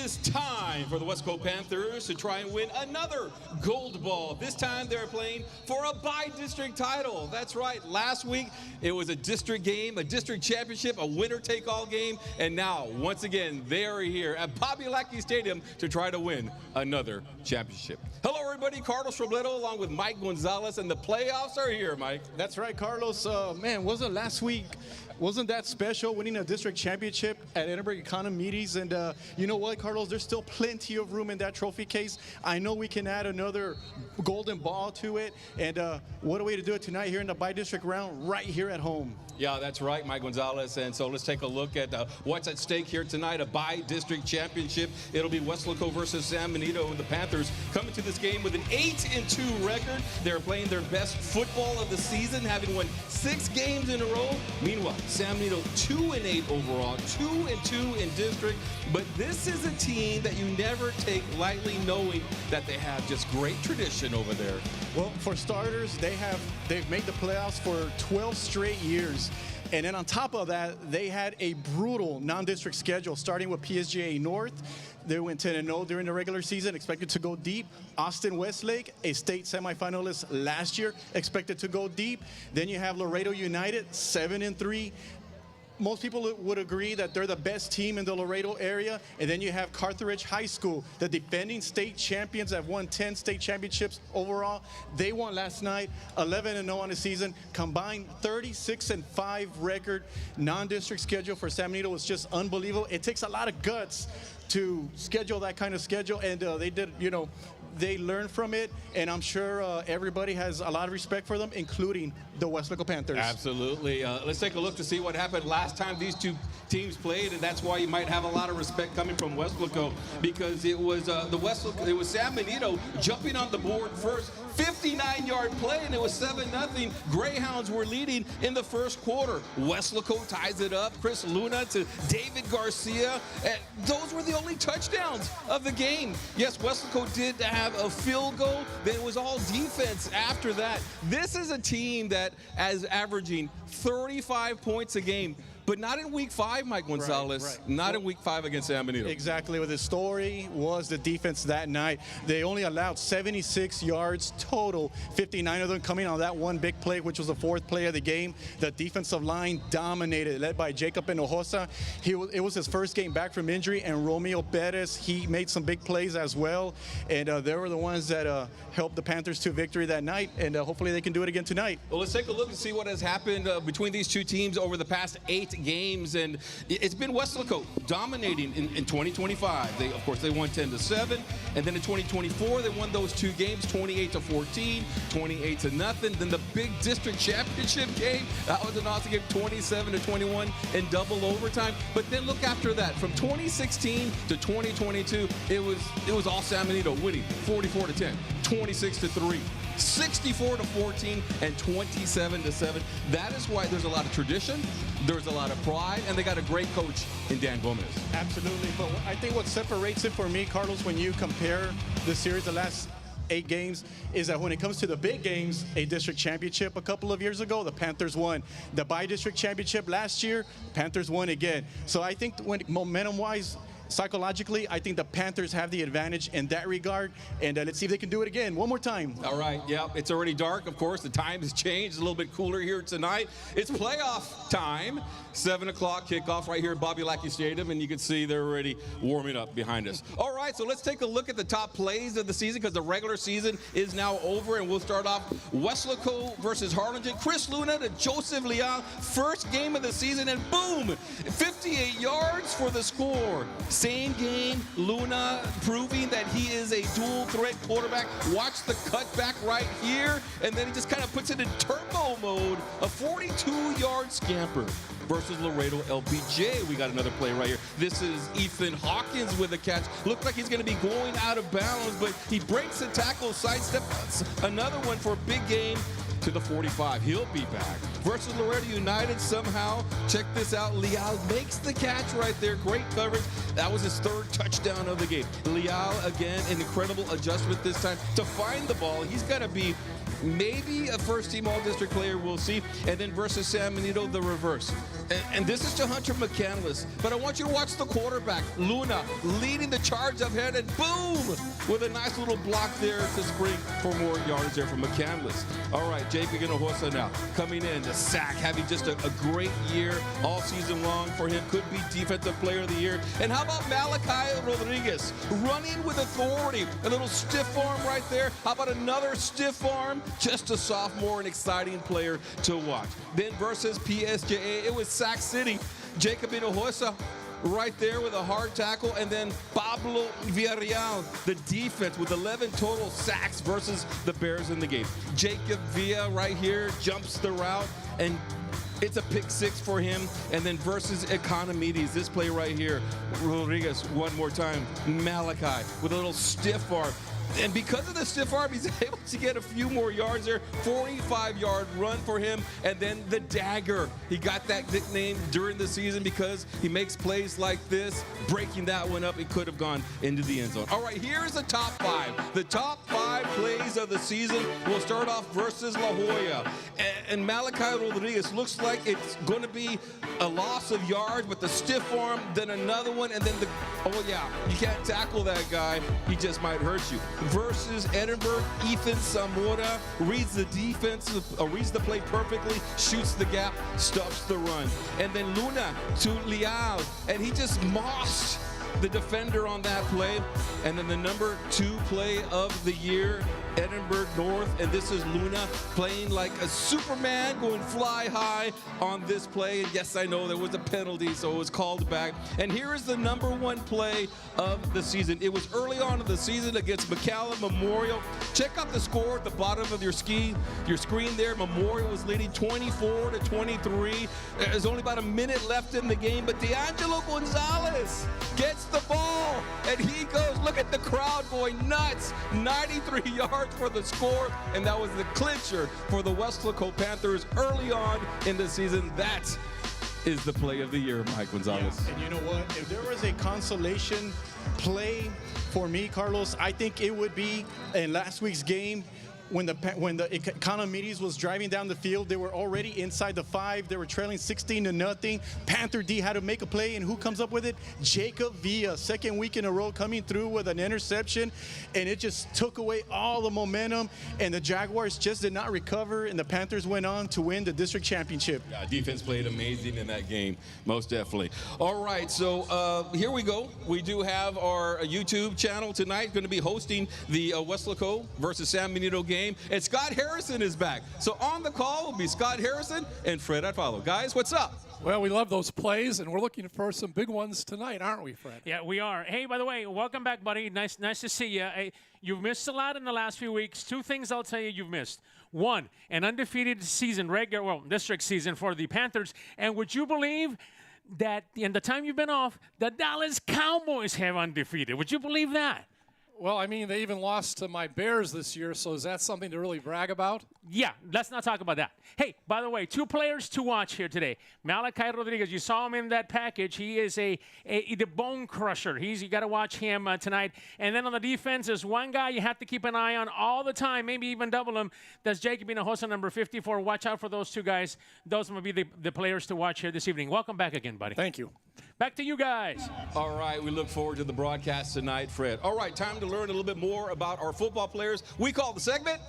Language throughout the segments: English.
is time for the West Coast Panthers to try and win another gold ball. This time they're playing for a by-district title. That's right. Last week it was a district game, a district championship, a winner-take-all game, and now once again they are here at Bobby Lackey Stadium to try to win another championship. Hello everybody, Carlos Robledo along with Mike Gonzalez, and the playoffs are here, Mike. That's right, Carlos. Man, wasn't last week, wasn't that special, winning a district championship at Edinburgh Economies? And you know what, Carlos, there's still plenty of room in that trophy case. I know we can add another golden ball to it, and what a way to do it tonight here in the by-district round right here at home. Yeah, that's right, Mike Gonzalez. And so let's take a look at what's at stake here tonight, a by-district championship. It'll be Weslaco versus San Benito, and the Panthers coming to this game with an 8-2 record. They're playing their best football of the season, having won 6 games in a row. Meanwhile, San Benito 2-8 overall, 2-2 in district. But this is a team that you never take lightly, knowing that they have just great tradition over there. Well, for starters, they've made the playoffs for 12 straight years. And then on top of that, they had a brutal non-district schedule, starting with PSGA North. They went 10-0 during the regular season, expected to go deep. Austin Westlake, a state semifinalist last year, expected to go deep. Then you have Laredo United, 7-3. Most people would agree that they're the best team in the Laredo area. And then you have Carthage High School, the defending state champions, have won 10 state championships overall. They won last night, 11-0 on the season. Combined 36-5 record. Non-district schedule for San Benito was just unbelievable. It takes a lot of guts to schedule that kind of schedule, and they did, you know, they learned from it, and I'm sure everybody has a lot of respect for them, including the Weslaco Panthers. Absolutely. Let's take a look to see what happened last time these two teams played, and that's why you might have a lot of respect coming from Weslaco, because it was it was San Benito jumping on the board first, 59-yard play, and it was 7-0. Greyhounds were leading in the first quarter. Weslaco ties it up. Chris Luna to David Garcia. And those were the only touchdowns of the game. Yes, Weslaco did have a field goal. Then it was all defense after that. This is a team that is averaging 35 points a game. But not in week 5, Mike Gonzalez. Right. Not in week 5 against San Benito. Exactly. What the story was the defense that night. They only allowed 76 yards total, 59 of them coming on that one big play, which was the 4th play of the game. The defensive line dominated, led by Jacob Hinojosa. It was his first game back from injury, and Romeo Perez, he made some big plays as well. And they were the ones that helped the Panthers to victory that night, and hopefully they can do it again tonight. Well, let's take a look and see what has happened between these two teams over the past 8 games, and it's been Weslaco dominating in 2025. Of course, they won 10-7, and then in 2024 they won those 2 games, 28-14, 28-0. Then the big district championship game, that was an awesome game, 27-21 in double overtime. But then look after that, from 2016 to 2022, it was all San Benito winning 44-10, 26-3. 64-14 and 27-7. That is why there's a lot of tradition, there's a lot of pride, and they got a great coach in Dan Gomez. Absolutely, but I think what separates it for me, Carlos, when you compare the series, the last 8 games, is that when it comes to the big games, a district championship a couple of years ago, the Panthers won. The by-district championship last year, Panthers won again. So I think when momentum-wise, psychologically, I think the Panthers have the advantage in that regard, and let's see if they can do it again one more time. All right, yeah, it's already dark, of course. The time has changed, a little bit cooler here tonight. It's playoff time. 7 o'clock kickoff right here at Bobby Lackey Stadium, and you can see they're already warming up behind us. All right, so let's take a look at the top plays of the season, because the regular season is now over, and we'll start off Weslaco versus Harlingen. Chris Luna to Joseph Leal, first game of the season, and boom, 58 yards for the score. Same game, Luna proving that he is a dual threat quarterback. Watch the cutback right here, and then he just kind of puts it in turbo mode, a 42-yard scamper versus Laredo LBJ. We got another play right here. This is Ethan Hawkins with a catch. Looks like he's going to be going out of bounds, but he breaks the tackle, sidestep. Another one for a big game to the 45. He'll be back. Versus Laredo United somehow. Check this out. Leal makes the catch right there. Great coverage. That was his 3rd touchdown of the game. Leal, again, an incredible adjustment this time to find the ball. He's got to be maybe a first-team All-District player, we'll see. And then versus San Benito, the reverse. And this is to Hunter McCandless. But I want you to watch the quarterback, Luna, leading the charge up ahead, and boom, with a nice little block there to spring for more yards there from McCandless. All right, Jacob Hinojosa now coming in, the sack, having just a great year all season long for him. Could be Defensive Player of the Year. And how about Malachi Rodriguez, running with authority, a little stiff arm right there. How about another stiff arm? Just a sophomore and exciting player to watch. Then versus PSJA, it was Sac City. Jacob Hinojosa right there with a hard tackle, and then Pablo Villarreal, the defense, with 11 total sacks versus the Bears in the game. Jacob Villa right here jumps the route, and it's a pick six for him. And then versus Economides, this play right here, Rodriguez one more time, Malachi with a little stiff arm. And because of the stiff arm, he's able to get a few more yards there. 45-yard run for him. And then the dagger. He got that nickname during the season because he makes plays like this. Breaking that one up, it could have gone into the end zone. All right, here's the top five. The top five plays of the season. We'll start off versus La Jolla. And Malachi Rodriguez looks like it's going to be a loss of yards, but the stiff arm, then another one, and then oh yeah, you can't tackle that guy. He just might hurt you. Versus Edinburgh, Ethan Zamora reads the defense, reads the play perfectly, shoots the gap, stops the run. And then Luna to Leal, and he just mossed the defender on that play. And then the number 2 play of the year, Edinburgh North, and this is Luna playing like a Superman, going fly high on this play. And yes, I know there was a penalty, so it was called back. And here is the number 1 play of the season. It was early on in the season against McAllen Memorial. Check out the score at the bottom of your screen there. Memorial was leading 24-23. There's only about a minute left in the game, but D'Angelo Gonzalez gets the ball, and he goes, look at the crowd going nuts. 93 yards for the score, and that was the clincher for the Weslaco Panthers early on in the season. That is the play of the year, Mike Gonzalez. Yeah, and you know what? If there was a consolation play for me, Carlos, I think it would be in last week's game when the Economides was driving down the field. They were already inside the 5. They were trailing 16-0. Panther D had to make a play, and who comes up with it? Jacob Villa, second week in a row coming through with an interception, and it just took away all the momentum, and the Jaguars just did not recover, and the Panthers went on to win the district championship. Yeah, defense played amazing in that game, most definitely. All right, so here we go. We do have our YouTube channel tonight, going to be hosting the Weslaco versus San Benito game. And Scott Harrison is back. So on the call will be Scott Harrison and Fred Atfalo. Guys, what's up? Well, we love those plays, and we're looking for some big ones tonight, aren't we, Fred? Yeah, we are. Hey, by the way, welcome back, buddy. Nice to see you. Hey, you've missed a lot in the last few weeks. 2 things I'll tell you you've missed. 1, an undefeated season, district season for the Panthers. And would you believe that in the time you've been off, the Dallas Cowboys have undefeated? Would you believe that? Well, I mean, they even lost to my Bears this year, so is that something to really brag about? Yeah, let's not talk about that. Hey, by the way, 2 players to watch here today. Malachi Rodriguez, you saw him in that package. He is the bone crusher. You got to watch him tonight. And then on the defense, there's one guy you have to keep an eye on all the time, maybe even double him. That's Jacob Hinojosa, number 54. Watch out for those 2 guys. Those will be the players to watch here this evening. Welcome back again, buddy. Thank you. Back to you guys. All right, we look forward to the broadcast tonight, Fred. All right, time to learn a little bit more about our football players. We call the segment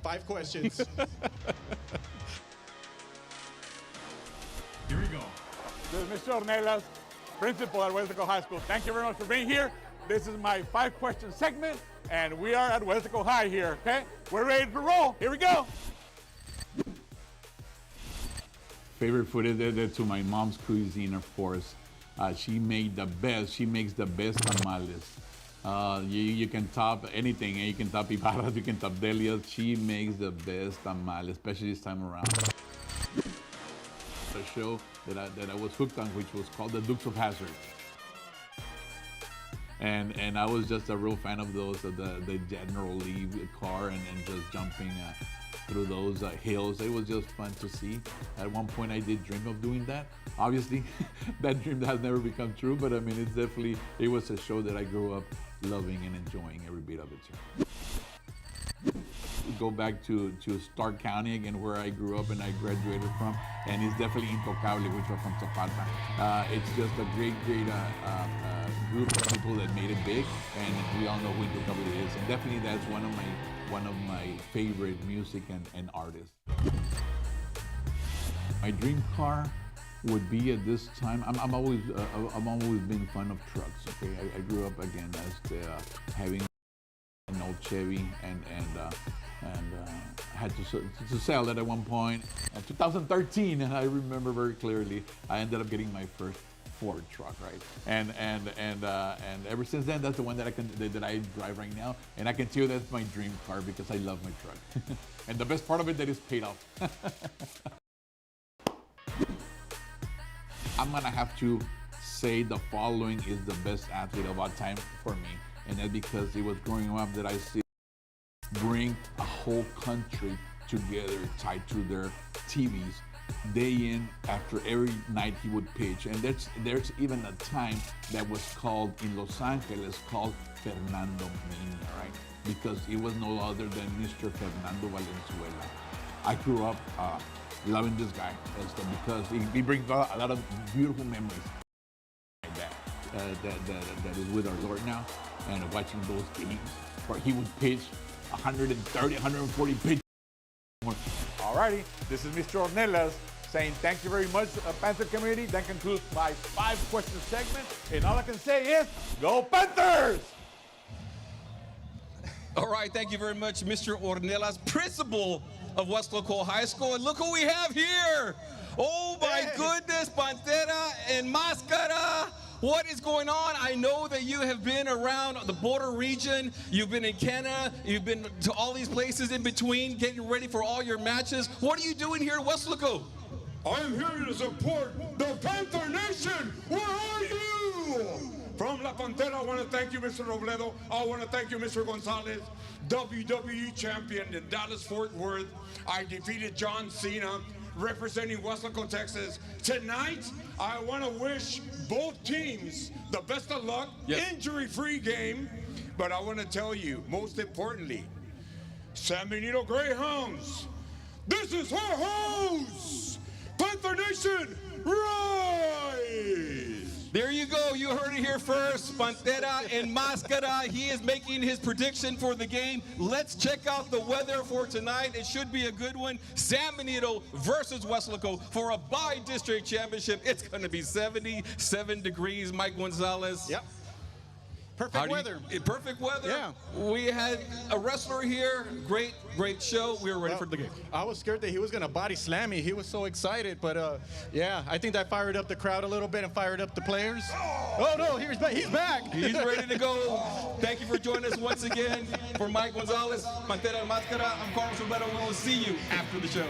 5 questions. Here we go. This is Mr. Ornelas, principal at Weslaco High School. Thank you very much for being here. This is my 5-question segment, and we are at Weslaco High here, okay? We're ready to roll. Here we go. Favorite food is to my mom's cuisine, of course. She makes the best tamales. You can top anything. You can top ibarras, you can top delias. She makes the best tamales, especially this time around. A show that I was hooked on, which was called The Dukes of Hazzard. And I was just a real fan of those, of the General Lee car and just jumping through those hills. It was just fun to see. At one point I did dream of doing that. Obviously, that dream has never become true, but I mean, it was a show that I grew up loving and enjoying every bit of it. go back to Stark County again, where I grew up and I graduated from, and it's definitely Intocable, which are from Zapata. It's just a great group of people that made it big, and we all know who Intocable is, and definitely that's one of my favorite music and artists. My dream car would be at this time. I'm always been fond of trucks. Okay, I grew up again as having an old Chevy and had to sell it at one point. In 2013, and I remember very clearly, I ended up getting my first Ford truck, right? And ever since then, that's the one that I drive right now, and I can tell you that's my dream car because I love my truck. And the best part of it, that is paid off. I'm gonna have to say the following is the best athlete of all time for me, and that's because it was growing up that I see bring a whole country together, tied to their TVs, day in after every night he would pitch. And there's even a time that was called in Los Angeles called Fernando Mania, right? Because it was no other than Mr. Fernando Valenzuela. I grew up loving this guy because he brings a lot of beautiful memories like that is with our Lord now, and watching those games where he would pitch 130, 140 pitches. Alrighty, this is Mr. Ornelas saying thank you very much, Panther community. That concludes my 5-question segment, and all I can say is, go Panthers! All right, thank you very much, Mr. Ornelas, principal of West Local High School. And look who we have here. Oh my goodness, Pantera and Mascara. What is going on? I know that you have been around the border region. You've been in Canada. You've been to all these places in between, getting ready for all your matches. What are you doing here in West Local? I am here to support the Panther Nation. Where are you? From La Pantera, I want to thank you, Mr. Robledo. I want to thank you, Mr. Gonzalez, WWE champion in Dallas-Fort Worth. I defeated John Cena, representing Weslaco, Texas. Tonight, I want to wish both teams the best of luck, injury-free game. But I want to tell you, most importantly, San Benito Greyhounds, this is our house! Panther Nation, rise! There you go. You heard it here first. Pantera and Mascara. He is making his prediction for the game. Let's check out the weather for tonight. It should be a good one. San Benito versus Weslaco for a bi-district championship. It's going to be 77 degrees. Mike Gonzalez. Yep. Perfect weather. Perfect weather. Yeah. We had a wrestler here. Great show. We were ready for the game. I was scared that he was going to body slam me. He was so excited. But, yeah, I think that fired up the crowd a little bit and fired up the players. Oh, no, he's back. He's ready to go. Thank you for joining us once again. For Mike Gonzalez, Pantera and Mascara, I'm Carlos Robledo. We will see you after the show.